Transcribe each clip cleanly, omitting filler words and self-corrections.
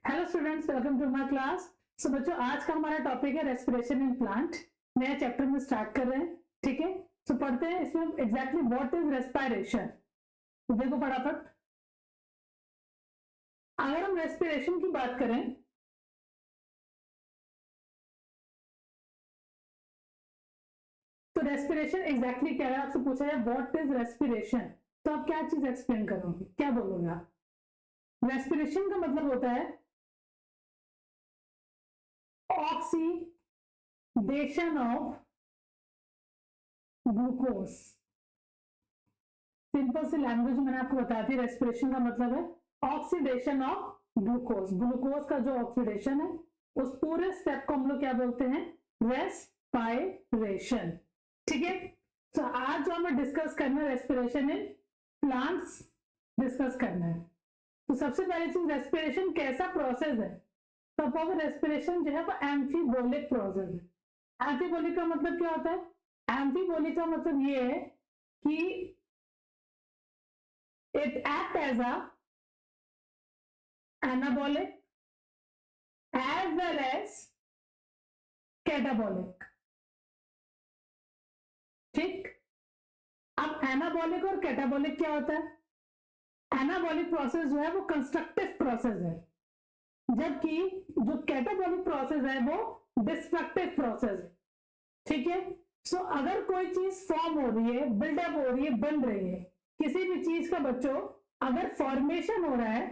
Hello students, welcome to my class. So बच्चों, आज का हमारा टॉपिक है रेस्पिरेशन इन प्लांट। नया चैप्टर में स्टार्ट कर रहे हैं, ठीक है। सो पढ़ते हैं इसमें एग्जैक्टली व्हाट इज रेस्पिरेशन। तो देखो फटाफट, अगर हम रेस्पिरेशन की बात करें तो रेस्पिरेशन एग्जैक्टली क्या है। आपसे पूछा जाए व्हाट इज रेस्पिरेशन, तो आप क्या चीज एक्सप्लेन करोगे, क्या बोलोगे आप? रेस्पिरेशन का मतलब होता है ऑक्सीडेशन ऑफ ग्लूकोज। सिंपल सी लैंग्वेज मैंने आपको बता दी। रेस्पिरेशन का मतलब है ऑक्सीडेशन ऑफ ग्लूकोज। ग्लूकोज का जो ऑक्सीडेशन है उस पूरे स्टेप को हम लोग क्या बोलते हैं? रेस्पिरेशन, ठीक है। तो आज जो हमें डिस्कस करना है रेस्पिरेशन इन प्लांट्स डिस्कस करना है। तो सबसे पहली चीज, रेस्पिरेशन कैसा प्रोसेस है? तो रेस्पिरेशन जो है वो एम्फीबोलिक प्रोसेस है। एम्फीबोलिक का मतलब क्या होता है? एम्फीबोलिक का मतलब ये है कि it act as a anabolic as well as catabolic, ठीक। अब एनाबॉलिक और कैटाबॉलिक क्या होता है? एनाबॉलिक प्रोसेस जो है वो कंस्ट्रक्टिव प्रोसेस है, जबकि जो कैटाबॉलिक प्रोसेस है वो डिस्ट्रक्टिव प्रोसेस है, ठीक है। सो अगर कोई चीज फॉर्म हो रही है, बिल्डअप हो रही है, बन रही है, किसी भी चीज का बच्चों अगर फॉर्मेशन हो रहा है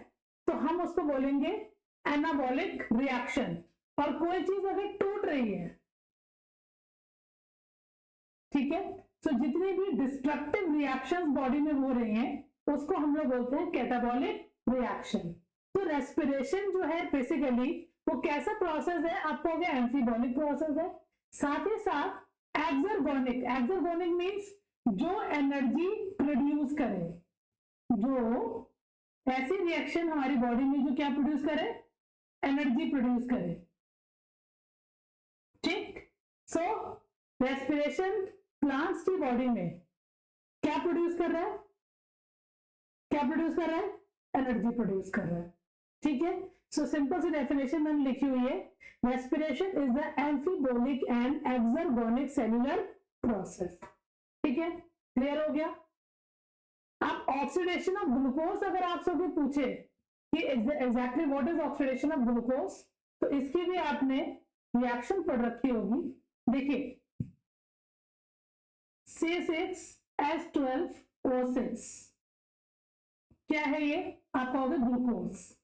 तो हम उसको बोलेंगे एनाबॉलिक रिएक्शन। और कोई चीज अगर टूट रही है, ठीक है, तो जितनी भी डिस्ट्रक्टिव रिएक्शंस बॉडी में हो रही हैं उसको हम लोग बोलते हैं कैटाबॉलिक रिएक्शन। तो रेस्पिरेशन जो है बेसिकली वो कैसा प्रोसेस है? आपको क्या एम्फीबॉलिक प्रोसेस है, साथ ही साथ एक्सर्गोनिक। एक्सर्गोनिक मींस जो एनर्जी प्रोड्यूस करे, जो ऐसी रिएक्शन हमारी बॉडी में जो क्या प्रोड्यूस करे? एनर्जी प्रोड्यूस करे, ठीक। सो रेस्पिरेशन प्लांट्स की बॉडी में क्या प्रोड्यूस कर रहा है? क्या प्रोड्यूस कर रहा है? एनर्जी प्रोड्यूस कर रहा है, ठीक है। सो सिंपल सी डेफिनेशन मैंने लिखी हुई है, respiration is the amphibolic and exergonic cellular process, ठीक है। क्लियर हो गया? अब ऑक्सीडेशन ऑफ ग्लूकोज अगर आप सबको पूछे कि exactly what is oxidation of glucose, तो इसकी भी आपने रिएक्शन पढ़ रखी होगी। देखिए, C6H12O6 क्या है ये? आप कहोगे ग्लूकोज।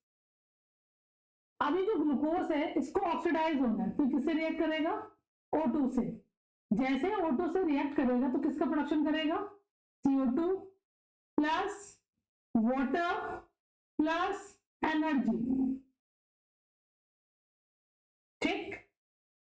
अभी जो ग्लूकोज है इसको ऑक्सीडाइज होना है तो किससे रिएक्ट करेगा? O2 से। जैसे O2 से रिएक्ट करेगा तो किसका प्रोडक्शन करेगा? CO2 plus water plus energy, ठीक।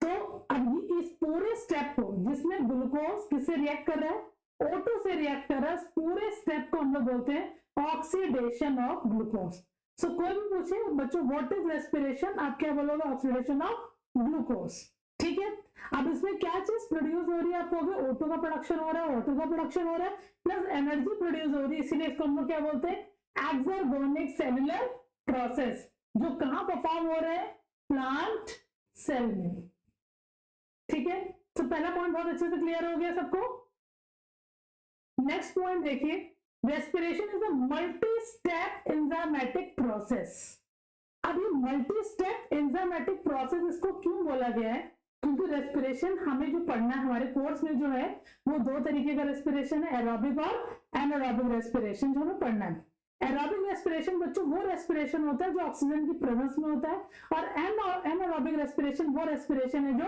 तो अब इस पूरे स्टेप को जिसमें ग्लूकोज किससे रिएक्ट कर रहा है? O2 से रिएक्ट कर रहा है, पूरे स्टेप को हम लोग बोलते हैं ऑक्सीडेशन ऑफ ग्लूकोज। सो कोई भी पूछे बच्चों व्हाट इज रेस्पिरेशन, आप क्या बोलोगे? ऑक्सीडेशन ऑफ ग्लूकोज, ठीक है। अब इसमें क्या चीज प्रोड्यूस हो रही है? आप कहोगे O2 का प्रोडक्शन हो रहा है, O2 का प्रोडक्शन हो रहा है प्लस एनर्जी प्रोड्यूस हो रही है, इसीलिए इसको हम लोग क्या बोलते हैं? एक्सर्गोनिक सेलुलर प्रोसेस। जो कहां परफॉर्म हो रहा है? प्लांट सेल में, ठीक है। तो पहला पॉइंट बहुत अच्छे से क्लियर हो गया सबको। नेक्स्ट पॉइंट देखिए, respiration is a multi step enzymatic process. अब ये मल्टी स्टेप एंजाइमेटिक प्रोसेस इसको क्यों बोला गया है? क्योंकि रेस्पिरेशन हमें जो पढ़ना है हमारे कोर्स में जो है वो दो तरीके का रेस्पिरेशन है, एरोबिक और एनारोबिक रेस्पिरेशन जो हमें पढ़ना है। एरोबिक रेस्पिरेशन बच्चों वो रेस्पिरेशन होता है जो ऑक्सीजन की प्रेजेंस में होता है, और एनारोबिक रेस्पिरेशन वो रेस्पिरेशन है जो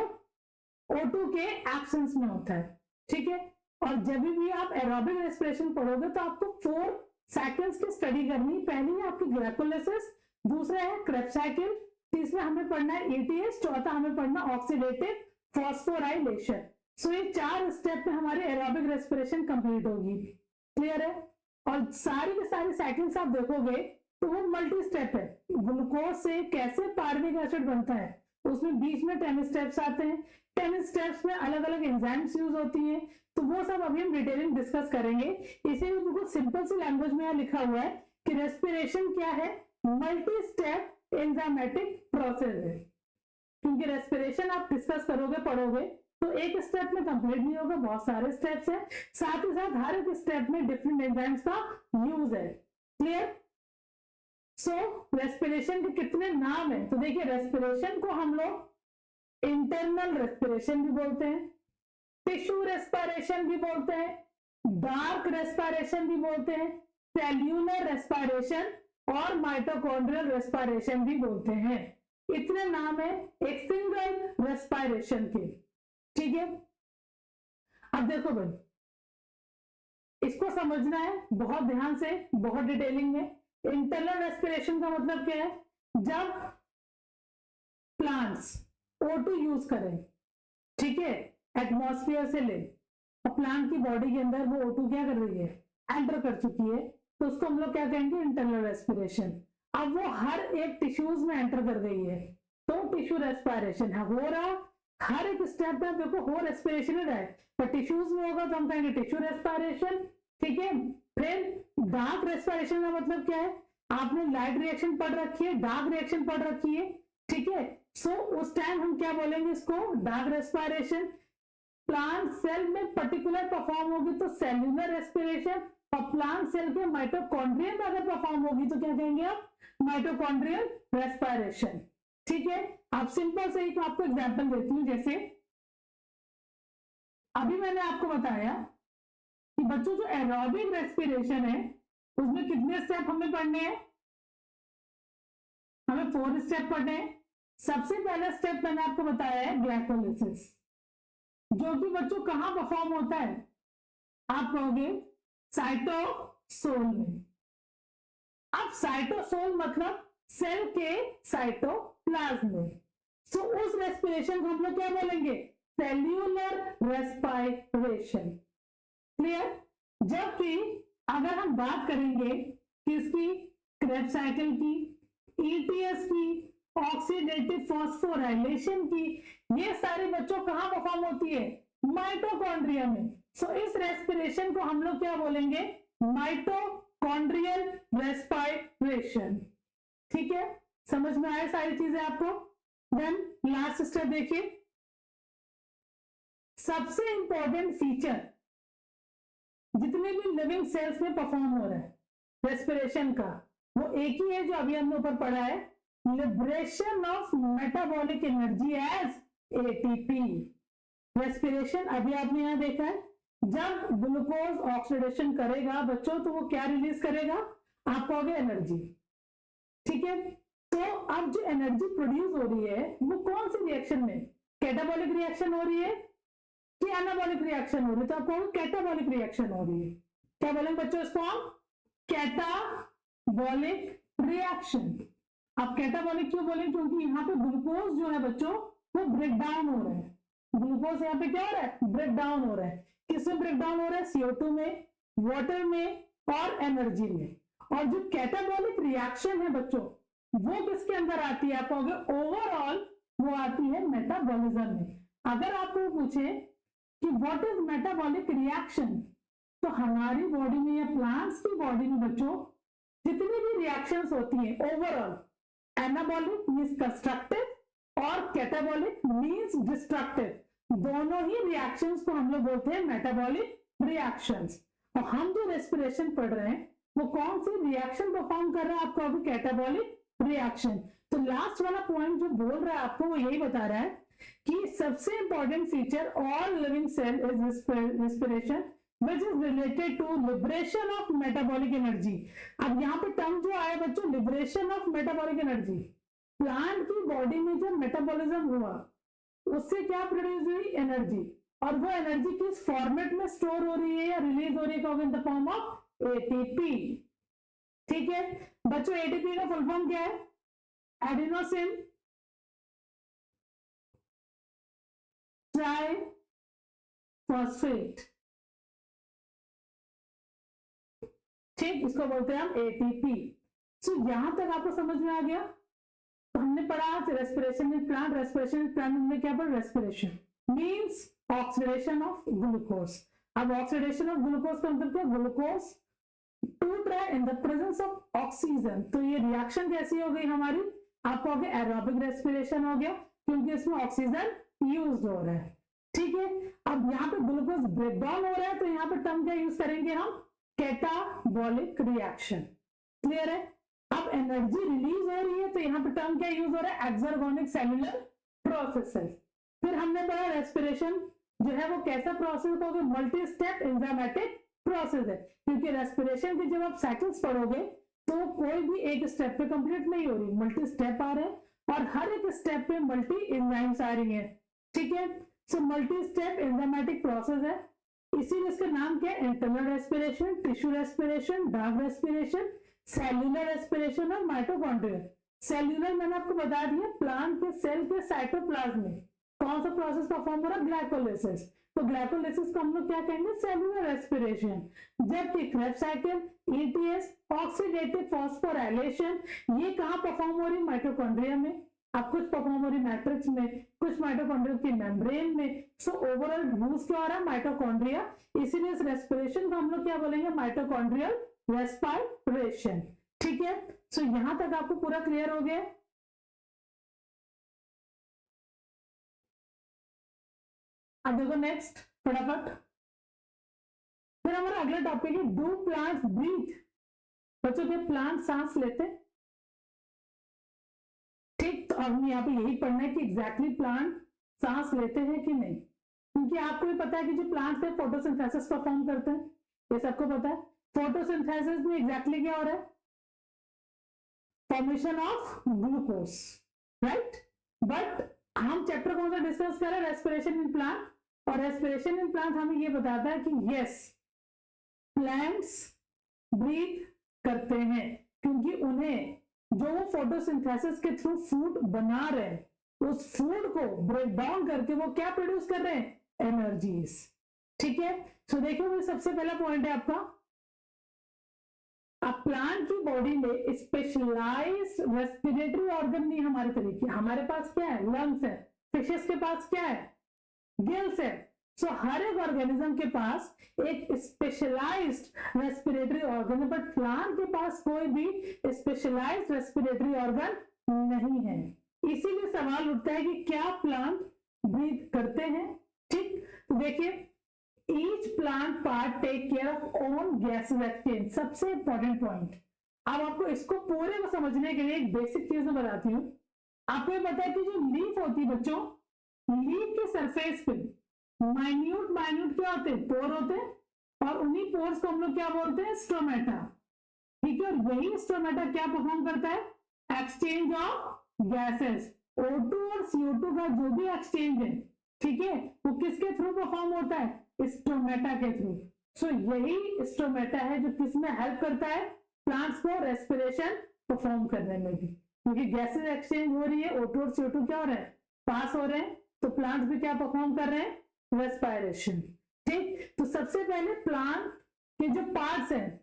O2 के एब्सेंस में होता है, ठीक है। और जब भी आप एरोबिक रेस्पिरेशन पढ़ोगे तो आपको 4 साइकिल्स की स्टडी करनी। पहली है आपकी ग्लाइकोलाइसिस, दूसरा है क्रेब्स साइकिल, तीसरा हमें पढ़ना है ETS, चौथा हमें पढ़ना ऑक्सीडेटिव फॉस्फोराइलेशन। सो ये 4 स्टेप में हमारी एरोबिक रेस्पिरेशन कंप्लीट होगी, क्लियर है। और सारी की सारी साइकिल्स आप देखोगे तो वो मल्टी स्टेप है। ग्लूकोज से कैसे पार्विक एसिड बनता है, उसमें बीच में 10 स्टेप्स आते हैं, 10 स्टेप्स में अलग अलग एंजाइम्स यूज होती हैं, तो वो सब अभी हम डिटेलिंग डिस्कस करेंगे। इसीलिए बिल्कुल सिंपल सी लैंग्वेज में यहाँ लिखा हुआ है कि रेस्पिरेशन क्या है? मल्टी स्टेप एंजाइमेटिक प्रोसेस है, क्योंकि रेस्पिरेशन आप डिस्कस करोगे पढ़ोगे तो एक स्टेप में कंप्लीट नहीं होगा, बहुत सारे स्टेप्स हैं, साथ ही साथ हर एक स्टेप में डिफरेंट एंजाइम्स का यूज है। क्लियर? सो रेस्पिरेशन के कितने नाम है? तो देखिए, रेस्पिरेशन को हम लोग इंटरनल रेस्पिरेशन भी बोलते हैं, टिश्यू रेस्पिरेशन भी बोलते हैं, डार्क रेस्पिरेशन भी बोलते हैं, सेल्यूलर रेस्पिरेशन और माइटोकॉन्ड्रियल रेस्पिरेशन भी बोलते हैं। इतने नाम है एक सिंगल रेस्पिरेशन के। ठीक है, अब देखो भाई, इसको समझना है बहुत ध्यान से, बहुत डिटेलिंग में। इंटरनल रेस्पिरेशन का मतलब क्या है? जब प्लांट्स O2 यूज करें, ठीक है, एटमॉस्फेयर से ले, और प्लांट की बॉडी के अंदर वो O2 क्या कर रही है? एंटर कर चुकी है, तो उसको हम लोग क्या कहेंगे? Internal respiration. अब वो हर एक टिश्यूज में एंटर कर गई है तो टिश्यू रेस्पिरेशन है, हो रहा हर एक स्टेप में देखो हो रेस्पिरेशन है, पर टिश्यूज में होगा तो हम कहेंगे टिश्यू रेस्पिरेशन। ठीक है, फिर डार्क रेस्पिरेशन का मतलब क्या है? आपने लाइट रिएक्शन पढ़ रखी है, डार्क रिएक्शन पढ़ रखी है, ठीक है, सो उस टाइम हम क्या बोलेंगे इसको? Dark respiration. प्लांट सेल में पर्टिकुलर परफॉर्म होगी तो सेल्यूलर रेस्पिरेशन, और प्लांट सेल के माइटोकॉन्ड्रिया में अगर परफॉर्म होगी तो क्या कहेंगे आप? Mitochondrial respiration. ठीक है, अब सिंपल से एक आपको एग्जांपल देती हूं। जैसे अभी मैंने आपको बताया कि बच्चों जो एरोबिक रेस्पिरेशन है उसमें कितने स्टेप हमें पढ़ने हैं? हमें 4 स्टेप पढ़ने हैं। सबसे पहला स्टेप मैंने आपको बताया है ग्लाइकोलिसिस, जो कि बच्चों कहां परफॉर्म होता है? आप कहोगे साइटोसोल में। अब साइटोसोल मतलब सेल के साइटोप्लाज्म में। सो उस रेस्पिरेशन को हम लोग क्या बोलेंगे? Cellular respiration. क्लियर? जबकि अगर हम बात करेंगे किसकी? क्रेब्स साइकिल की, ईटीएस की, ऑक्सीडेटिव फॉस्फोराइलेशन की, ये सारे बच्चों कहां परफॉर्म होती है? माइटोकॉन्ड्रिया में। सो इस रेस्पिरेशन को हम लोग क्या बोलेंगे? Mitochondrial respiration. ठीक है, समझ में आए सारी चीजें आपको? देन लास्ट स्टेप देखिए, सबसे इंपॉर्टेंट फीचर जितने भी लिविंग सेल्स में परफॉर्म हो रहा है रेस्पिरेशन का, वो एक ही है जो अभी हमने ऊपर पढ़ा है, liberation of metabolic energy as ATP. Respiration अभी आपने यहां देखा है, जब ग्लूकोज ऑक्सीडेशन करेगा बच्चों तो वो क्या रिलीज करेगा? आप कहोगे एनर्जी। ठीक है, तो अब जो एनर्जी प्रोड्यूस हो रही है वो कौन सी रिएक्शन में? कैटाबॉलिक रिएक्शन हो रही है कि एनाबॉलिक रिएक्शन हो रही है? तो आपको कैटाबॉलिक रिएक्शन हो रही है। क्या बोलेंगे बच्चों इसको हम? Catabolic reaction. आप कैटाबॉलिक क्यों बोलेंगे? क्योंकि यहाँ पे ग्लूकोज जो है बच्चों वो ब्रेक डाउन हो रहा है। ग्लूकोज यहाँ पे क्या हो रहा है? ब्रेक डाउन हो रहा है। किसमें ब्रेक डाउन हो रहा है? CO2 में, वाटर में और एनर्जी में। और जो कैटाबॉलिक रिएक्शन है बच्चों वो किसके अंदर आती है? आप कहोगे ओवरऑल वो आती है मेटाबॉलिज्म में। अगर आपको पूछे कि व्हाट इज मेटाबॉलिक रिएक्शन, तो हमारी बॉडी में या प्लांट्स की बॉडी में बच्चों जितनी भी रिएक्शंस होती हैं ओवरऑल, एनाबॉलिक मींस कंस्ट्रक्टिव और कैटाबॉलिक मींस डिस्ट्रक्टिव, दोनों ही रिएक्शंस को हम लोग बोलते हैं मेटाबॉलिक रिएक्शंस। और हम जो रेस्पिरेशन पढ़ रहे हैं वो कौन सी रिएक्शन परफॉर्म कर रहा है? आपको अभी कैटाबॉलिक रिएक्शन। तो लास्ट वाला पॉइंट जो बोल रहा है आपको वो यही बता रहा है कि सबसे important feature all living cell is respiration which is related to liberation of metabolic energy। अब यहाँ पे टर्म जो आया बच्चों liberation of metabolic energy, plant की बॉडी में जब मेटाबॉलिज्म हुआ उससे क्या प्रोड्यूस हुई? एनर्जी। और वो एनर्जी किस फॉर्मेट में स्टोर हो रही है या रिलीज हो रही है? In the form of ATP. ठीक है बच्चों, एटीपी का फुल फॉर्म क्या है? Adenosine try phosphate. ठीक, इसको बोलते हैं हम एटीपी। सो यहां तक आपको समझ में आ गया? तो हमने पढ़ा रेस्पिरेशन में प्लांट, रेस्पिरेशन प्लांट में क्या पढ़ा? Respiration means oxidation of glucose. अब ऑक्सीडेशन ऑफ ग्लूकोज का मतलब क्या? ग्लूकोज टूट रहा है in the presence of oxygen. तो ये रिएक्शन कैसी हो गई हमारी? आप कहोगे एरोबिक रेस्पिरेशन हो गया क्योंकि इसमें ऑक्सीजन यूज हो रहा है। ठीक है, अब यहाँ पे ग्लूकोज ब्रेकडाउन हो रहा है तो यहाँ पे टर्म क्या यूज करेंगे हम, कैटाबॉलिक रिएक्शन। क्लियर है। अब एनर्जी रिलीज हो रही है तो यहाँ पे टर्म क्या यूज हो रहा है, एक्सर्गोनिक सेलुलर प्रोसेसेस। फिर हमने पढ़ा रेस्पिरेशन जो है वो कैसा प्रोसेस होगा, मल्टी स्टेप एंजाइमेटिक प्रोसेस है, क्योंकि रेस्पिरेशन के जब आप साइकिल्स पढ़ोगे तो कोई भी एक स्टेप पे कंप्लीट नहीं हो रही, मल्टी स्टेप आ रहे हैं और हर एक स्टेप पे मल्टी एंजाइम्स आ रही हैं। ठीक है, so multi step enzymatic process है, इसीलिए इसका नाम क्या है, internal respiration, tissue respiration, dark respiration, cellular respiration और माइटोकॉन्ड्रियल। सेल्यूलर मैंने आपको बता दिया, प्लांट के सेल के साइटोप्लाज्म में कौन सा प्रोसेस परफॉर्म हो रहा है, ग्लाइकोलाइसिस। तो ग्लाइकोलाइसिस को हम लोग क्या कहेंगे, सेल्यूलर रेस्पिरेशन। जबकि Krebs cycle, ETS, oxidative phosphorylation, ये कहां परफॉर्म हो रही है, माइटोकॉन्ड्रिया में। अब कुछ परफॉर्म हो रही मैट्रिक्स में, कुछ माइटोकॉन्ड्रिया की मेम्ब्रेन में। सो ओवरऑल यूज क्या हो रहा है, माइटोकॉन्ड्रिया। इसीलिए इस रेस्पिरेशन को हम लोग क्या बोलेंगे, माइटोकॉन्ड्रियल रेस्पिरेशन। ठीक है, सो यहां तक आपको पूरा क्लियर हो गया। अब देखो नेक्स्ट फटाफट, फिर हमारा अगला टॉपिक है डू प्लांट्स ब्रीथ। बच्चों के प्लांट सांस लेते, ठीक। तो अब हमें यहाँ पे यही पढ़ना है कि एग्जैक्टली प्लांट सांस लेते हैं कि नहीं, क्योंकि आपको भी पता है कि जो प्लांट्स है फोटोसिंथेसिस परफॉर्म करते हैं, ये सबको पता है। फोटोसिंथेसिस में एग्जैक्टली क्या हो रहा है, formation of glucose, right. But हम चैप्टर कौन सा डिस्कस कर रहे हैं, रेस्पिरेशन इन प्लांट। और रेस्पिरेशन इन प्लांट हमें ये बताता है कि यस, प्लांट्स ब्रीथ करते हैं, क्योंकि उन्हें जो वो फोटोसिंथेसिस के थ्रू फूड बना रहे हैं, उस फूड को ब्रेक डाउन करके वो क्या प्रोड्यूस कर रहे हैं, एनर्जीज। ठीक है, सो देखो वो सबसे पहला पॉइंट है आपका, अब प्लांट की बॉडी में स्पेशलाइज्ड रेस्पिरेटरी ऑर्गन नहीं हमारे तरीके, हमारे पास क्या है, लंग्स है। फिशेस के पास क्या है, गिल्स है। सो हर एक ऑर्गेनिज्म के पास एक स्पेशलाइज्ड रेस्पिरेटरी ऑर्गन है, बट प्लांट के पास कोई भी स्पेशलाइज्ड रेस्पिरेटरी ऑर्गन नहीं है। इसीलिए सवाल उठता है कि क्या प्लांट ब्रीथ करते हैं। ठीक, तो देखिए each plant part take care of own gases exchange, सबसे इंपॉर्टेंट पॉइंट। अब आपको इसको पूरे को समझने के लिए एक बेसिक चीज में बताती हूँ। आपको ये पता है कि जो लीफ होती है बच्चों, लीफ के सरफेस पे माइन्यूट माइन्यूट क्या होते हैं, पोर होते हैं, और उन्हीं पोर्स को हम लोग क्या बोलते हैं, स्टोमेटा। ठीक है, और यही स्टोमेटा क्या परफॉर्म करता है, एक्सचेंज ऑफ गैसेस। O2 और CO2 का जो भी एक्सचेंज है, ठीक है, वो किसके थ्रू परफॉर्म होता है, स्टोमेटा के थ्रू। सो यही स्टोमेटा है जो किसमें हेल्प करता है, प्लांट्स को रेस्पिरेशन परफॉर्म करने में भी, क्योंकि गैसेस एक्सचेंज हो रही है, O2 और CO2 क्या हो रहे हैं, पास हो रहे हैं, तो प्लांट्स भी क्या परफॉर्म कर रहे हैं, रेस्पिरेशन। ठीक, तो सबसे पहले प्लांट के जो पार्ट्स हैं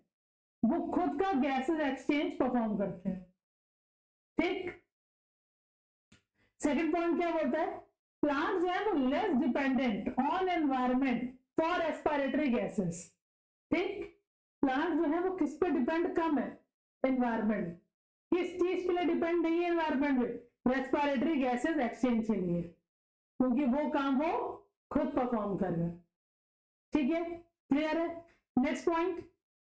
वो खुद का गैसेस एक्सचेंज परफॉर्म करते हैं। ठीक, सेकंड पॉइंट क्या बोलता है, प्लांट जो है वो less dependent on environment for respiratory gases. ठीक, प्लांट जो है वो किस पे डिपेंड कम है, एनवायरमेंट। किस चीज के लिए डिपेंड नहीं है एनवायरमेंट में, रेस्पिरेटरी गैसेस एक्सचेंज के लिए, क्योंकि वो काम वो खुद परफॉर्म कर रहे हैं। ठीक है, क्लियर है। नेक्स्ट पॉइंट,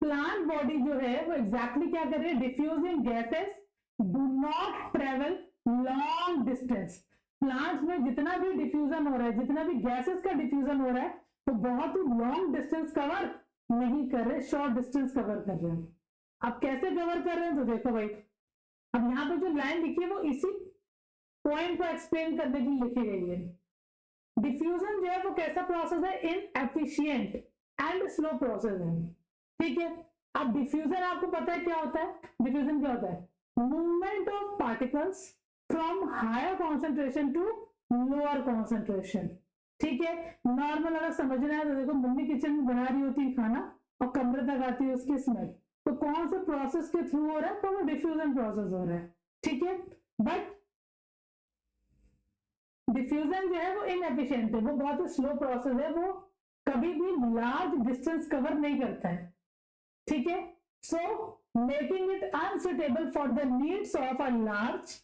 प्लांट बॉडी जो है वो एग्जैक्टली क्या कर रही है, diffusing gases do not travel long distance. Plants में जितना भी डिफ्यूजन हो रहा है, जितना भी गैसेस का डिफ्यूजन हो रहा है, तो बहुत ही लॉन्ग डिस्टेंस कवर नहीं कर रहे, शॉर्ट डिस्टेंस कवर कर रहे हैं। अब कैसे कवर कर रहे हैं, तो देखो भाई, अब यहाँ पे जो लाइन लिखी है वो इसी पॉइंट को एक्सप्लेन करने के लिए लिखी गई है। डिफ्यूजन जो है वो कैसा प्रोसेस है, इनएफिशिएंट एंड स्लो प्रोसेस है। ठीक है, अब डिफ्यूजन आपको पता है क्या होता है, डिफ्यूजन क्या होता है, movement of particles from higher concentration to lower concentration. ठीक है, नॉर्मल अगर समझना है तो देखो, मम्मी किचन में बना रही होती है खाना और कमरे तक आती है उसकी स्मेल, तो कौन से प्रोसेस के थ्रू हो रहा है, तो वो डिफ्यूजन प्रोसेस हो रहा है। ठीक है, बट डिफ्यूजन जो है वो इनएफिशिएंट है, वो बहुत ही स्लो प्रोसेस है, वो कभी भी लार्ज डिस्टेंस कवर नहीं करता है। ठीक है, so making it unsuitable for the needs of a large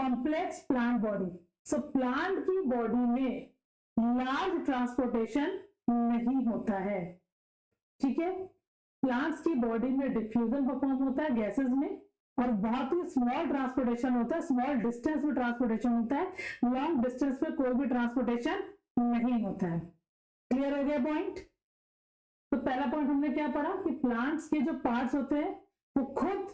complex plant body. So plant की बॉडी में लार्ज ट्रांसपोर्टेशन नहीं होता है, ठीक है। प्लांट्स की बॉडी में डिफ्यूजन परफॉर्म होता है गैसेस में, और बहुत ही स्मॉल ट्रांसपोर्टेशन होता है, स्मॉल डिस्टेंस में ट्रांसपोर्टेशन होता है, लॉन्ग डिस्टेंस में कोई भी ट्रांसपोर्टेशन नहीं होता है। क्लियर हो गया पॉइंट? तो पहला पॉइंट हमने क्या पढ़ा कि प्लांट्स के जो पार्ट्स होते हैं वो खुद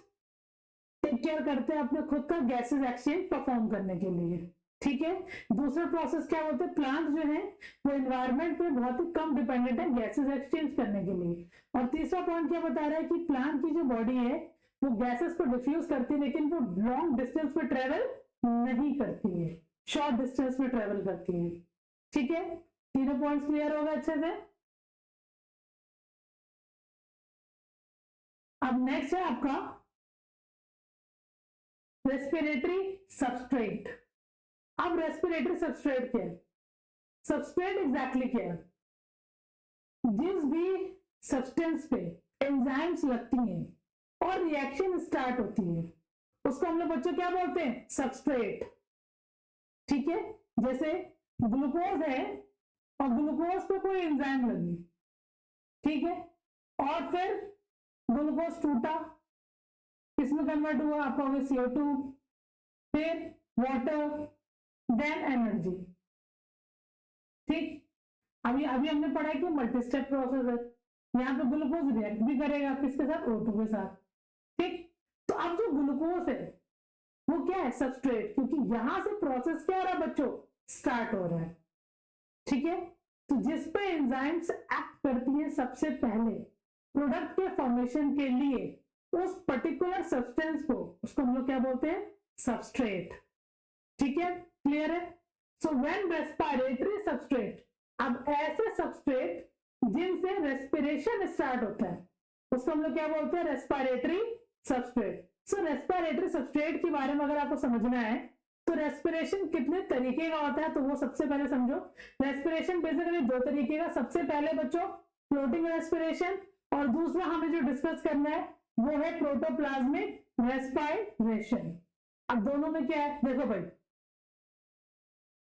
टेक केयर करते हैं अपने खुद का गैसेस एक्सचेंज परफॉर्म करने के लिए, ठीक है। दूसरा प्रोसेस क्या होता है, प्लांट जो है वो एनवायरनमेंट पे बहुत ही कम डिपेंडेंट है गैसेस एक्सचेंज करने के लिए। और तीसरा पॉइंट क्या बता रहा है कि प्लांट की जो बॉडी है वो गैसेस को डिफ्यूज करती है, लेकिन वो लॉन्ग डिस्टेंस पे ट्रेवल नहीं करती है, शॉर्ट डिस्टेंस में ट्रेवल करती है, ठीक है। तीनों पॉइंट्स क्लियर होगा अच्छे से। अब नेक्स्ट है आपका रेस्पिरेटरी सबस्ट्रेट। अब रेस्पिरेटरी सबस्ट्रेट क्या है? सबस्ट्रेट एग्जैक्टली क्या है? जिस भी सब्सटेंस पे एंजाइम्स लगती हैं और रिएक्शन स्टार्ट होती है उसको हम लोग बच्चों क्या बोलते हैं? सबस्ट्रेट, ठीक है। जैसे ग्लूकोज है और ग्लूकोज पे कोई एंजाइम लगी, ठीक है, और फिर ग्लूकोज टूटा, किसमें कन्वर्ट हुआ? आपका हो गया CO2, फिर वाटर, देन एनर्जी, ठीक। अभी अभी हमने पढ़ा है कि मल्टी स्टेप प्रोसेस है, यहाँ पे ग्लूकोज रिएक्ट भी करेगा किसके साथ? O2 के साथ, ठीक। तो अब जो ग्लूकोज है वो क्या है? सबस्ट्रेट, क्योंकि यहां से प्रोसेस क्या हो रहा है बच्चों? स्टार्ट हो रहा है, ठीक है। तो जिस पे एंजाइम्स एक्ट करती है सबसे पहले प्रोडक्ट के फॉर्मेशन के लिए उस पर्टिकुलर सब्सटेंस को, उसको हम लोग क्या बोलते हैं? सबस्ट्रेट, ठीक है। क्लियर है? सो व्हेन रेस्पिरेटरी सबस्ट्रेट, अब ऐसे सबस्ट्रेट जिनसे रेस्पिरेशन स्टार्ट होता है उसको हम लोग क्या बोलते हैं? Respiratory substrate. So respiratory substrate के बारे में अगर आपको समझना है तो रेस्पिरेशन कितने तरीके का होता है तो वो सबसे पहले समझो। रेस्पिरेशन बेसिकली दो तरीके का, सबसे पहले बच्चों फ्लोटिंग रेस्पिरेशन, और दूसरा हमें जो डिस्कस करना है वो है प्रोटोप्लाज्मिक रेस्पिरेशन। अब दोनों में क्या है देखो भाई,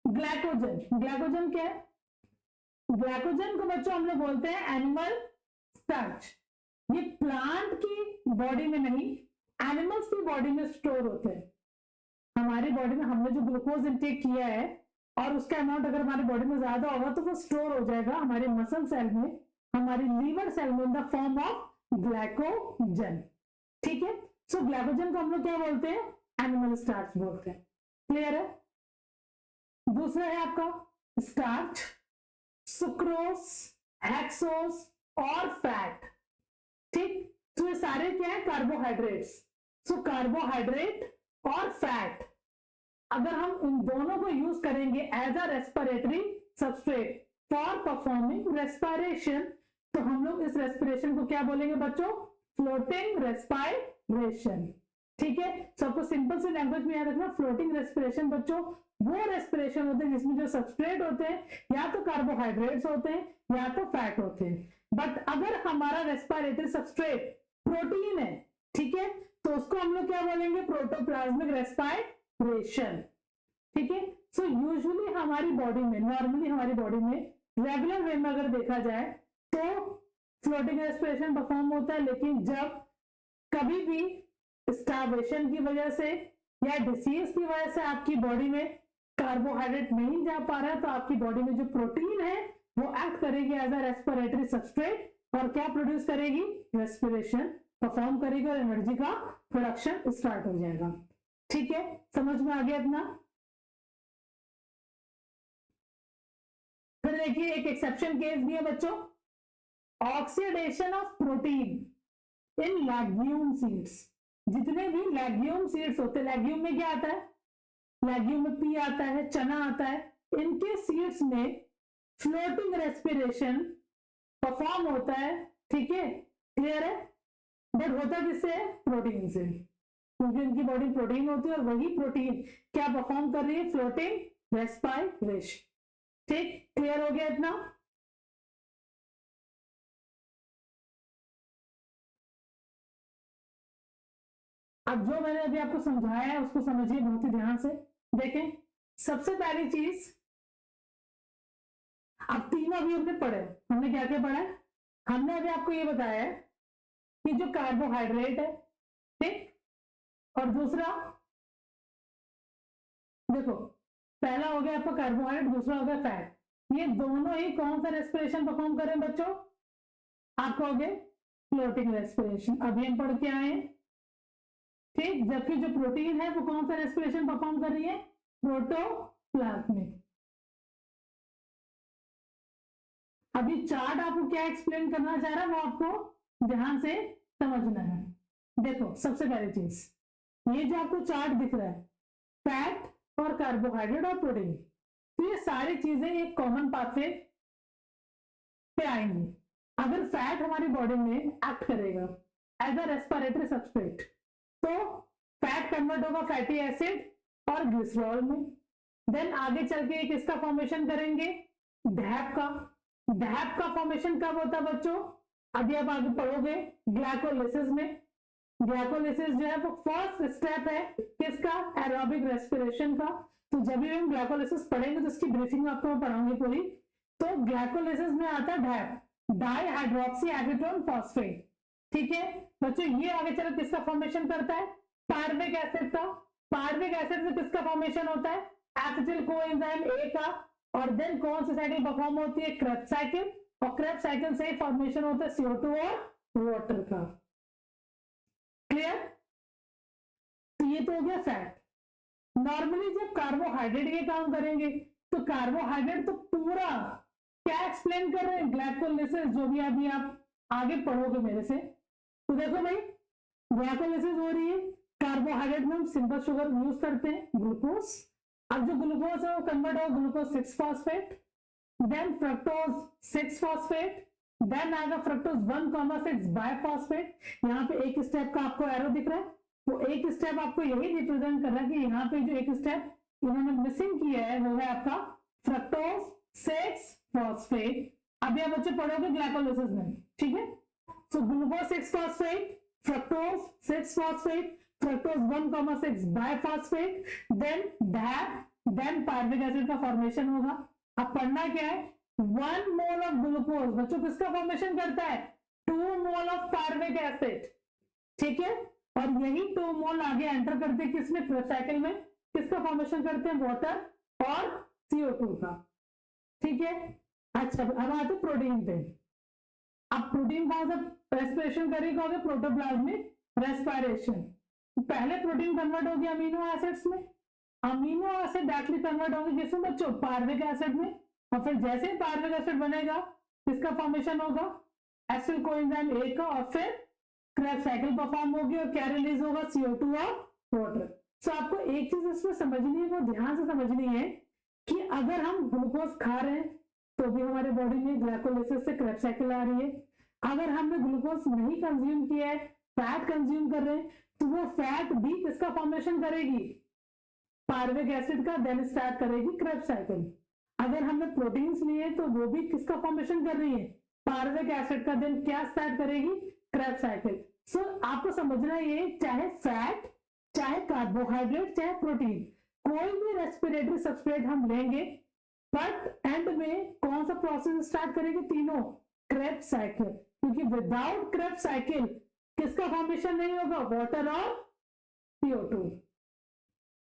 ग्लाइकोजन, ग्लाइकोजन क्या है? ग्लाइकोजन को बच्चों हम लोग बोलते हैं एनिमल स्टार्च। ये प्लांट की बॉडी में नहीं, एनिमल्स की बॉडी में स्टोर होते हैं। हमारी बॉडी में हमने जो ग्लूकोज इंटेक किया है और उसका अमाउंट अगर हमारी बॉडी में ज्यादा होगा तो वो स्टोर हो जाएगा हमारे मसल सेल में, हमारी लीवर सेल में, in the form of glycogen, ठीक है। सो ग्लाइकोजन को हम लोग क्या बोलते हैं? एनिमल स्टार्च बोलते हैं। क्लियर है? दूसरा है आपका स्टार्च, सुक्रोज, हेक्सोज और फैट, ठीक। तो ये सारे क्या है? कार्बोहाइड्रेट्स। सो कार्बोहाइड्रेट और फैट, अगर हम इन दोनों को यूज करेंगे as a respiratory substrate for performing respiration, तो हम लोग इस रेस्पिरेशन को क्या बोलेंगे बच्चों? फ्लोटिंग रेस्पिरेशन, ठीक है। सबको सिंपल से लैंग्वेज में याद रखना, फ्लोटिंग रेस्पिरेशन बच्चों वो रेस्पिरेशन होते हैं जिसमें जो सबस्ट्रेट होते हैं या तो कार्बोहाइड्रेट्स होते हैं या तो फैट होते हैं। बट अगर हमारा रेस्पिरेटरी सबस्ट्रेट प्रोटीन है, ठीक है, तो उसको हम लोग क्या बोलेंगे? प्रोटोप्लाज्मिक रेस्पिरेशन, ठीक है। सो यूजुअली हमारी बॉडी में, नॉर्मली हमारी बॉडी में रेगुलर वे में अगर देखा जाए तो फ्लोटिंग रेस्पिरेशन परफॉर्म होता है, लेकिन जब कभी भी स्टार्वेशन की वजह से या डिसीज की वजह से आपकी बॉडी में कार्बोहाइड्रेट नहीं जा पा रहा है तो आपकी बॉडी में जो प्रोटीन है वो एक्ट करेगी एज अ रेस्पिरेटरी सबस्ट्रेट और क्या प्रोड्यूस करेगी? रेस्पिरेशन परफॉर्म करेगी और एनर्जी का प्रोडक्शन स्टार्ट हो जाएगा, ठीक है। समझ में आ गया अपना? फिर देखिए एक एक्सेप्शन केस भी है बच्चों, oxidation of protein in legume seeds. जितने भी लेग्यूम सीड्स होते हैं, लेग्यूम में क्या आता है? लेग्यूम में पी आता है, चना आता है, इनके सीड्स में फ्लोटिंग रेस्पिरेशन परफॉर्म होता है, ठीक है। क्लियर है? बट होता किससे है? प्रोटीन से, क्योंकि इनकी बॉडी प्रोटीन होती है और वही प्रोटीन क्या परफॉर्म कर रही है? फ्लोटिंग रेस्पिरेशन, ठीक। क्लियर हो गया इतना? अब जो मैंने अभी आपको समझाया है उसको समझिए बहुत ही ध्यान से। देखें, सबसे पहली चीज, अब तीनों अभी हमने पढ़े, हमने क्या क्या पढ़ा है? हमने अभी आपको ये बताया है कि जो कार्बोहाइड्रेट है, ठीक, और दूसरा देखो, पहला हो गया आपका कार्बोहाइड्रेट, दूसरा हो गया फैट। ये दोनों ही कौन सा रेस्पिरेशन परफॉर्म कर रहे हैं बच्चों? आप कहोगे फ्लोटिंग रेस्पिरेशन, अभी हम पढ़ के आए हैं, ठीक। जबकि जो प्रोटीन है वो कौन सा रेस्पिरेशन परफॉर्म कर रही है? प्रोटोप्लाज्मिक। अभी चार्ट आपको क्या एक्सप्लेन करना चाह रहा है वो आपको ध्यान से समझना है। देखो, सबसे पहली चीज, ये जो आपको चार्ट दिख रहा है, फैट और कार्बोहाइड्रेट और प्रोटीन, तो ये सारी चीजें एक कॉमन पाथवे पे आएंगी। अगर फैट हमारी बॉडी में एक्ट करेगा एज अ रेस्पिरेटरी सबस्ट्रेट, तो फैट कन्वर्ट होगा फैटी एसिड और ग्लिसरॉल में। देन आगे चल के किसका फॉर्मेशन करेंगे? डैप का। डैप का फॉर्मेशन कब होता है बच्चों? अभी आप आगे पढ़ोगे ग्लाइकोलिसिस में। ग्लाइकोलिसिस जो है वो फर्स्ट स्टेप है किसका? एरोबिक रेस्पिरेशन का। तो जब भी हम ग्लाइकोलिसिस पढ़ेंगे तो इसकी ब्रीफिंग आपको मैं पढ़ाऊंगी पूरी। तो ग्लाइकोलिसिस में आता है DAP, dihydroxy acetone phosphate, ठीक है बच्चों। ये आगे चलो किसका फॉर्मेशन करता है? पार्विक एसिड का। पार्विक एसिड से किसका फॉर्मेशन होता है? एसिटिल कोएंजाइम ए का। और देन कौन सी साइकिल परफॉर्म होती है? Krebs cycle. और क्रेब्स साइकिल से फॉर्मेशन होता है CO2 और वाटर का। क्लियर? तो ये तो हो गया फैट। नॉर्मली जब कार्बोहाइड्रेट ये काम करेंगे तो कार्बोहाइड्रेट तो पूरा क्या एक्सप्लेन कर रहे हैं? ग्लाइकोलिसिस, जो भी अभी आप आगे पढ़ोगे मेरे से। तो देखो भाई, ग्लाइकोलिसिस हो रही है, कार्बोहाइड्रेट में हम सिंपल शुगर यूज करते हैं, ग्लूकोज। अब जो ग्लूकोज है वो कन्वर्ट होगा glucose 6 phosphate, then fructose 6 phosphate, then आएगा फ्रक्टोज 1,6 बायफॉस्फेट। यहाँ पे एक स्टेप का आपको एरो दिख रहा है, वो एक स्टेप आपको यही रिप्रेजेंट कर रहा है कि यहाँ पे जो एक स्टेप इन्होंने मिसिंग किया है वो है आपका फ्रक्टोज 6 फॉस्फेट। अभी आप बच्चे पढ़ोगे ग्लाइकोलिसिस में, ठीक है। So glucose 6 phosphate, fructose 6 phosphate, fructose 1,6 biphosphate, then DAP, then पार्विक acid का फॉर्मेशन होगा। अब पढ़ना क्या है? 1 मोल ऑफ ग्लूकोज बच्चों किसका फॉर्मेशन करता है? 2 मोल ऑफ पार्विक एसिड, ठीक है। और यही 2 मोल आगे एंटर करते हैं किसमें? क्रेब्स साइकिल में। किसका फॉर्मेशन करते हैं? वाटर और CO2 का, ठीक है। अच्छा, अब आते प्रोटीन पे। अब प्रोटीन कौन सा रेस्पिरेशन करेगा? Protoplasmic respiration. पहले प्रोटीन कन्वर्ट हो गया अमीनो एसिड्स में, अमीनो एसिड डायरेक्टली कन्वर्ट होंगे किसमें बच्चों? पार्विक एसिड में। और फिर जैसे ही पार्विक एसिड बनेगा किसका फॉर्मेशन होगा? एसिटिल कोएंजाइम ए का। और फिर क्रेब्स साइकिल परफॉर्म होगी और क्या रिलीज होगा? CO2 और वाटर। सो आपको एक चीज इसमें समझनी है, वो ध्यान से समझनी है कि अगर हम ग्लूकोज खा रहे हैं तो भी हमारे बॉडी में ग्लाइकोलिसिस से क्रेब्स साइकिल आ रही है। अगर हमने ग्लूकोज नहीं कंज्यूम किया है, फैट कंज्यूम कर रहे हैं, तो वो फैट भी किसका फॉर्मेशन करेगी? पार्विक एसिड का। देन स्टार्ट करेगी क्रेब्स साइकिल। अगर हमने प्रोटीन्स लिए तो वो भी किसका फॉर्मेशन कर रही है? पार्विक एसिड का। देन क्या स्टार्ट करेगी? Krebs cycle. सो आपको समझना ये, चाहे फैट, चाहे कार्बोहाइड्रेट, चाहे प्रोटीन, कोई भी रेस्पिरेटरी सबस्ट्रेट हम लेंगे, बट एंड में कौन सा प्रोसेस स्टार्ट करेगी? तीनों, क्रेब्स साइकिल। क्योंकि विदाउट क्रेब्स साइकिल किसका फॉर्मेशन नहीं होगा? वाटर और CO2,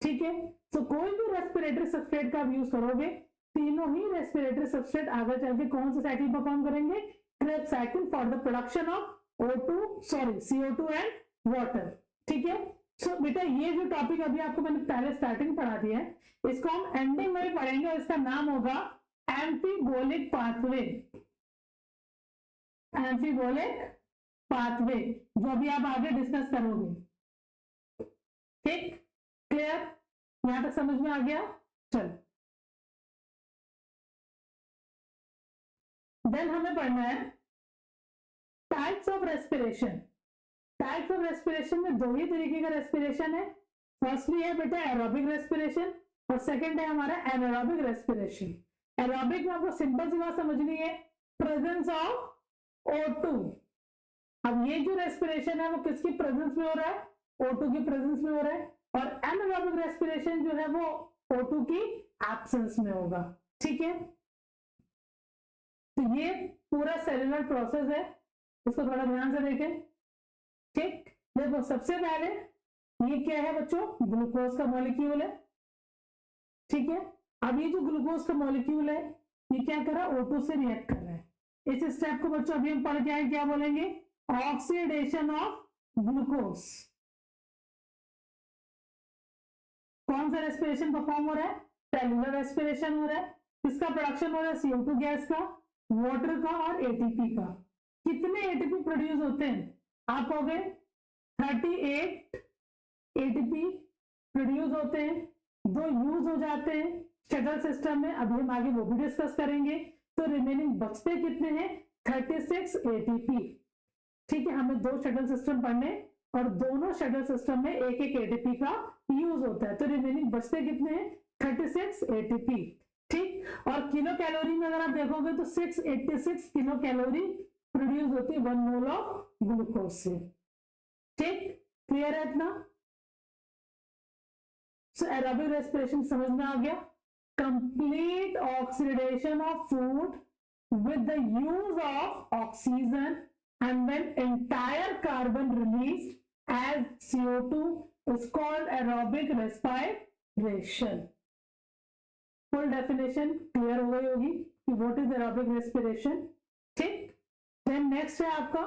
ठीक है। तो कोई भी रेस्पिरेटरी सबस्ट्रेट का यूज करोगे, तीनों ही रेस्पिरेटरी सबस्ट्रेट आगे चल के कौन सा साइकिल परफॉर्म करेंगे? Krebs cycle for the production of CO2 and water, ठीक है। सो बेटा ये जो टॉपिक अभी आपको मैंने पहले स्टार्टिंग पढ़ा दिया है, इसको हम एंडिंग में भी पढ़ेंगे और इसका नाम होगा एम्फीबोलिक पाथवे। एम्फीबोलिक पाथवे, जो अभी आप आगे डिस्कस करोगे, ठीक, क्लियर? यहां तक समझ में आ गया? चल, देन हमें पढ़ना है types of respiration. Types of respiration में दो ही तरीके का रेस्पिरेशन है। फर्स्टली है बेटा एरोबिक रेस्पिरेशन और सेकंड है हमारा एनारोबिक रेस्पिरेशन। एरोबिक में आपको सिंपल सी बात समझनी है, प्रेजेंस ऑफ O2। अब ये जो रेस्पिरेशन है वो किसकी प्रेजेंस में हो रहा है? O2 की प्रेजेंस में हो रहा है। और एनारोबिक रेस्पिरेशन जो है वो O2 की एब्सेंस में होगा। ठीक है, तो ये पूरा सेलुलर प्रोसेस है, इसको थोड़ा ध्यान से देखें। ठीक, देखो सबसे पहले ये क्या है बच्चों, ग्लूकोज का मॉलिक्यूल है। ठीक है, अब ये जो ग्लूकोज का मॉलिक्यूल है ये क्या कर रहा है, O2 से रिएक्ट कर रहा है। इस स्टेप को बच्चों अभी हम पढ़ के आए, क्या बोलेंगे, ऑक्सीडेशन ऑफ ग्लूकोज। कौन सा रेस्पिरेशन परफॉर्म हो रहा है, सेलुलर रेस्पिरेशन हो रहा है। किसका प्रोडक्शन हो रहा है, CO2 गैस का, वाटर का और ATP का। कितने ATP प्रोड्यूस होते हैं, आप कहोगे 38 ATP प्रोड्यूस होते हैं, 2 यूज हो जाते हैं शटल सिस्टम में, अभी हम आगे वो भी डिस्कस करेंगे। तो रिमेनिंग बचते कितने हैं, 36 ATP। ठीक है, हमें 2 शटल सिस्टम पढ़ने और दोनों शटल सिस्टम में एक एक ATP का यूज होता है, तो रिमेनिंग बचते कितने हैं, 36 ATP। ठीक, और किलो कैलोरी में अगर आप देखोगे तो 686 किलो कैलोरी प्रोड्यूस होती है 1 मोल ऑफ ग्लूकोज से। ठीक, क्लियर है इतना। सो एरोबिक रेस्पिरेशन समझ में आ गया, complete oxidation of food with the use of oxygen, and when entire carbon released as CO2 is called aerobic respiration. Full definition clear हो गई होगी कि what is aerobic respiration. ठीक, then next है आपका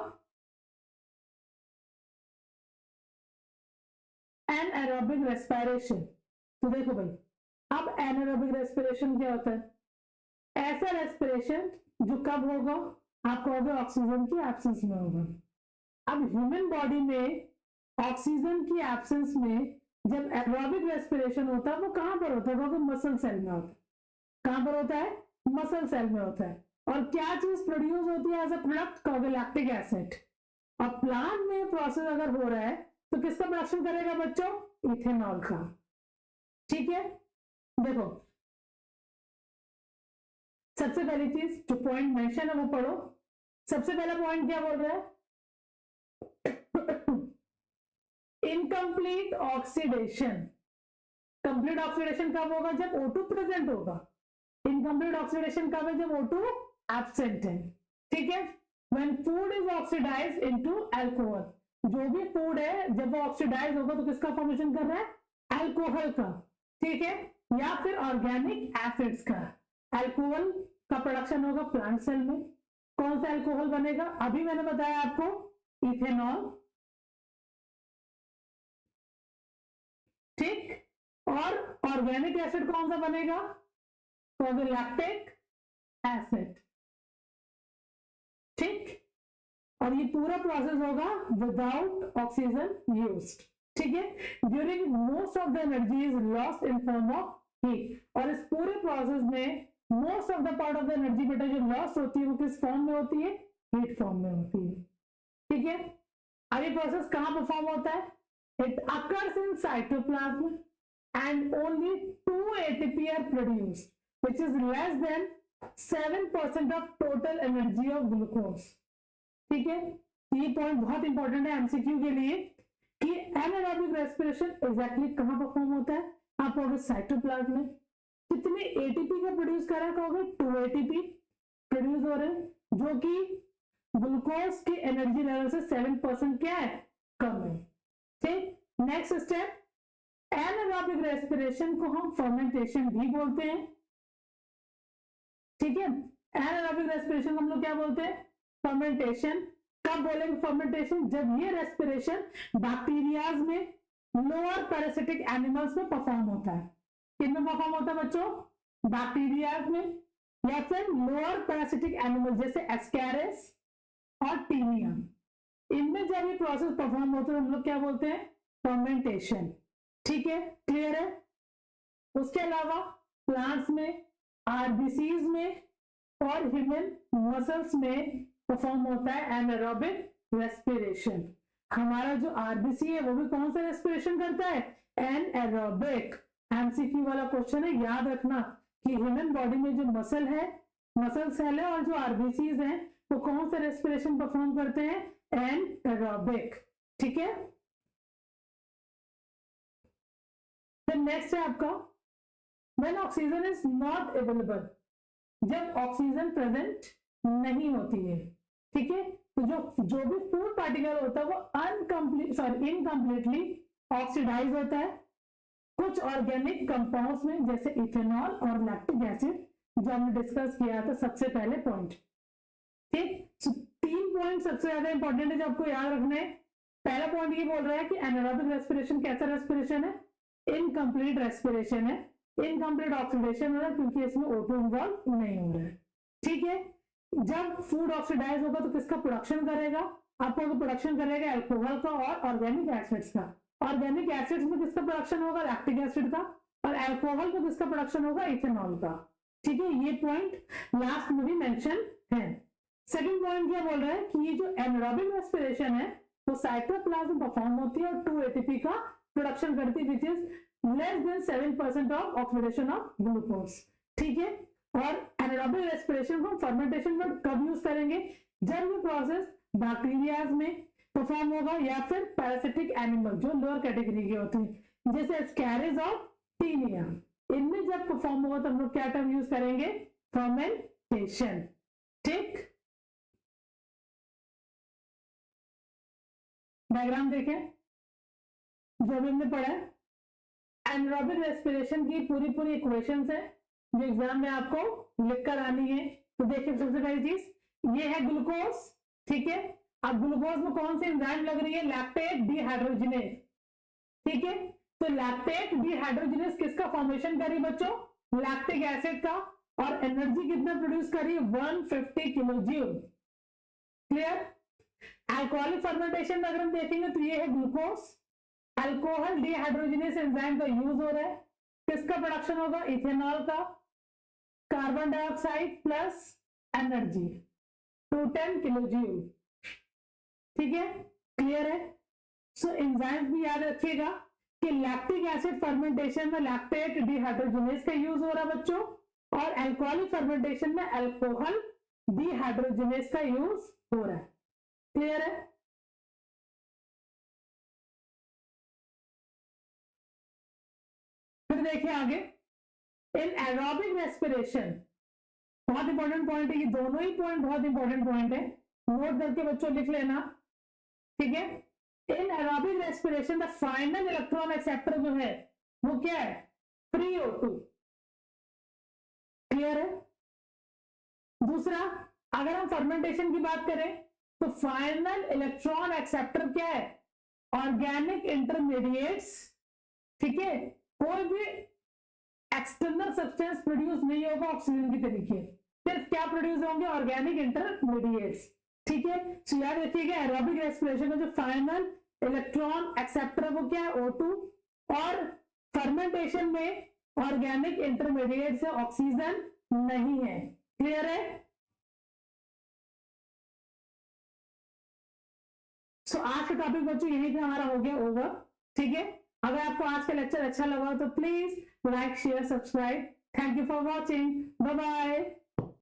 anaerobic respiration. तो देखो भाई, अब anaerobic respiration क्या होता है, ऐसा रेस्पिरेशन जो कब होगा, आप कहोगे ऑक्सीजन की एब्सेंस में होगा। अब ह्यूमन बॉडी में ऑक्सीजन की एब्सेंस में जब एरोबिक रेस्पिरेशन होता है वो कहां पर होता है, कहोगे मसल सेल में होता है। कहां पर होता है, मसल सेल में होता है। और क्या चीज प्रोड्यूस होती है एज अ प्रोडक्ट, कहोगे लैक्टिक एसिड। और प्लांट में प्रोसेस अगर हो रहा है तो किसका प्रोडक्शन करेगा बच्चों, इथेनॉल का। ठीक है, देखो सबसे पहली चीज जो पॉइंट मेंशन है वो पढ़ो। सबसे पहला पॉइंट क्या बोल रहा है, इनकम्प्लीट ऑक्सीडेशन। कंप्लीट ऑक्सीडेशन कब होगा, जब O2 प्रेजेंट होगा। इनकम्प्लीट ऑक्सीडेशन कब है, जब O2 एब्सेंट है। ठीक है, when food is oxidised into alcohol, जो भी फूड है जब वो ऑक्सीडाइज होगा तो किसका फॉर्मेशन कर रहा है, अल्कोहल का। ठीक है, या फिर ऑर्गेनिक एसिड्स का। अल्कोहल का प्रोडक्शन होगा प्लांट सेल में। कौन सा अल्कोहल बनेगा, अभी मैंने बताया आपको, इथेनॉल। ठीक, और ऑर्गेनिक एसिड कौन सा बनेगा, तो लैक्टिक एसिड। ठीक, और ये पूरा प्रोसेस होगा विदाउट ऑक्सीजन यूज्ड। ठीक है, during most of the energy is lost in form of heat. और इस पूरे प्रोसेस में most of the part of the energy बेटा जो लॉस होती है वो किस फॉर्म में होती है, हीट फॉर्म में होती है। ठीक है, अब ये प्रोसेस कहां परफॉर्म होता है, it occurs in cytoplasm and only 2 ATP are produced which is less than 7% of total energy of glucose. ठीक है, ये पॉइंट बहुत इंपॉर्टेंट है एमसीक्यू के लिए कि एनारोबिक रेस्पिरेशन एग्जैक्टली कहां परफॉर्म होता है, आप कहोगे साइटोप्लाज्म में। कितने ATP का प्रोड्यूस कर रहा है, कहोगे 2 ATP प्रोड्यूस हो रहे हैं, जो कि ग्लूकोज के एनर्जी लेवल से 7% क्या है, कम है। ठीक, नेक्स्ट स्टेप, एनारोबिक रेस्पिरेशन को हम फर्मेंटेशन भी बोलते हैं। ठीक है, एनारोबिक रेस्पिरेशन को हम लोग क्या बोलते हैं, फर्मेंटेशन। कब बोलेंगे फर्मेंटेशन, जब ये रेस्पिरेशन बैक्टीरियाज में, लोअर पैरासिटिक एनिमल्स में परफॉर्म होता है। किनमें परफॉर्म होता है बच्चों, बैक्टीरियाज में, या फिर लोअर पैरासिटिक एनिमल जैसे एस्कैरिस और टीनियम। इनमें जब ये प्रोसेस परफॉर्म होता है हम लोग क्या बोलते हैं, फर्मेंटेशन। ठीक है, क्लियर है। उसके अलावा प्लांट्स में, आरबीसीज में और ह्यूमन मसल्स में परफॉर्म होता है एनारोबिक रेस्पिरेशन। हमारा जो आरबीसी है वो भी कौन सा रेस्पिरेशन करता है, एनारोबिक। एमसीक्यू वाला क्वेश्चन है, याद रखना कि ह्यूमन बॉडी में जो मसल है, मसल सेल है और जो आरबीसीज हैं वो कौन सा रेस्पिरेशन परफॉर्म करते हैं, एनारोबिक। ठीक है, नेक्स्ट है आपका when oxygen is not available, जब ऑक्सीजन प्रेजेंट नहीं होती है, ठीक है। तो जो भी फूड पार्टिकल होता है वो इनकम्प्लीटली ऑक्सीडाइज होता है कुछ ऑर्गेनिक कंपाउंड्स में, जैसे इथेनॉल और लैक्टिक एसिड, जो हमने डिस्कस किया था सबसे पहले पॉइंट। ठीक, so, 3 पॉइंट सबसे ज्यादा इंपॉर्टेंट है जो आपको याद रखना है। पहला पॉइंट ये बोल रहा है कि एनारोबिक रेस्पिरेशन कैसा रेस्पिरेशन है, इनकम्प्लीट रेस्पिरेशन है, इनकम्प्लीट ऑक्सीडेशन हो रहा है क्योंकि इसमें O2 इन्वॉल्व नहीं हो रहा है, ठीक है। जब फूड ऑक्सीडाइज होगा तो किसका प्रोडक्शन करेगा, आपको प्रोडक्शन करेगा अल्कोहल का और ऑर्गेनिक एसिड्स का। ऑर्गेनिक एसिड्स में किसका प्रोडक्शन होगा, लैक्टिक एसिड का, और अल्कोहल में किसका प्रोडक्शन होगा, इथेनॉल का, ठीक है। ये पॉइंट लास्ट में भी मेंशन है। सेकंड पॉइंट क्या बोल रहा है कि ये जो एनारोबिक रेस्पिरेशन है वो साइटोप्लाज्म में परफॉर्म होती है और 2 ATP का प्रोडक्शन करती है, which is less than 7% of oxidation of glucose, ठीक है। और एनारोबिक रेस्पिरेशन को फर्मेंटेशन में कब यूज करेंगे, जब ये प्रोसेस बैक्टीरियाज में परफॉर्म होगा या फिर पैरासिटिक एनिमल जो लोअर कैटेगरी के होते हैं, जैसे स्कैरिज और टीनिया, इनमें जब परफॉर्म होगा तो हम लोग क्या टर्म यूज करेंगे, फर्मेंटेशन, ठीक। डायग्राम देखें जो भी हमने पढ़ा है, एनारोबिक रेस्पिरेशन की पूरी इक्वेशंस है जो एग्जाम में आपको लिखकर आनी है। तो देखिए सबसे पहली चीज ये है ग्लूकोज, ठीक है। अब ग्लूकोज में कौन सी एंजाइम लग रही है, लैक्टेट डिहाइड्रोजिनेज, ठीक है। तो लैक्टेट डिहाइड्रोजिनेज किसका फॉर्मेशन करी बच्चों, लैक्टिक एसिड का, और एनर्जी कितना प्रोड्यूस करी, 150 kilo joule, clear. Alcoholic fermentation में अगर हम देखेंगे तो ये है ग्लूकोज, अल्कोहल डिहाइड्रोजिनेज एंजाइम का यूज हो रहा है, किसका प्रोडक्शन होगा, इथेनॉल का, carbon dioxide plus energy 210 kilo joule, ठीक है, क्लियर है। सो एंजाइम्स भी याद रखिएगा कि लैक्टिक एसिड फर्मेंटेशन में लैक्टेट डिहाइड्रोजिनेज का यूज हो रहा है बच्चों, और अल्कोहलिक फर्मेंटेशन में अल्कोहल डिहाइड्रोजिनेज का यूज हो रहा है, क्लियर है। फिर देखिए आगे, इन एरोबिक रेस्पिरेशन, बहुत इंपॉर्टेंट पॉइंट है, ये दोनों ही पॉइंट बहुत इंपॉर्टेंट पॉइंट है, नोट करके बच्चों लिख लेना, ठीक है। In aerobic respiration the final electron acceptor जो है वो क्या है, फ्री O2, क्लियर है। दूसरा, अगर हम फर्मेंटेशन की बात करें तो फाइनल इलेक्ट्रॉन एक्सेप्टर क्या है, ऑर्गेनिक इंटरमीडिएट्स, ठीक है। कोई भी एक्सटर्नल सब्सटेंस प्रोड्यूस नहीं होगा ऑक्सीजन की तरीके, सिर्फ क्या प्रोड्यूस होंगे, ऑर्गेनिक इंटरमीडिएट्स, ठीक है। सो याद रखिएगा एरोबिक रेस्पिरेशन में जो फाइनल इलेक्ट्रॉन एक्सेप्टर है वो क्या है, O2, और फर्मेंटेशन में ऑर्गेनिक इंटरमीडिएट से ऑक्सीजन नहीं है, क्लियर है। सो आज का टॉपिक बच्चों यही पे हमारा हो गया ओवर, ठीक है। अगर आपको आज का लेक्चर अच्छा लगा तो please like share subscribe, thank you for watching, bye bye.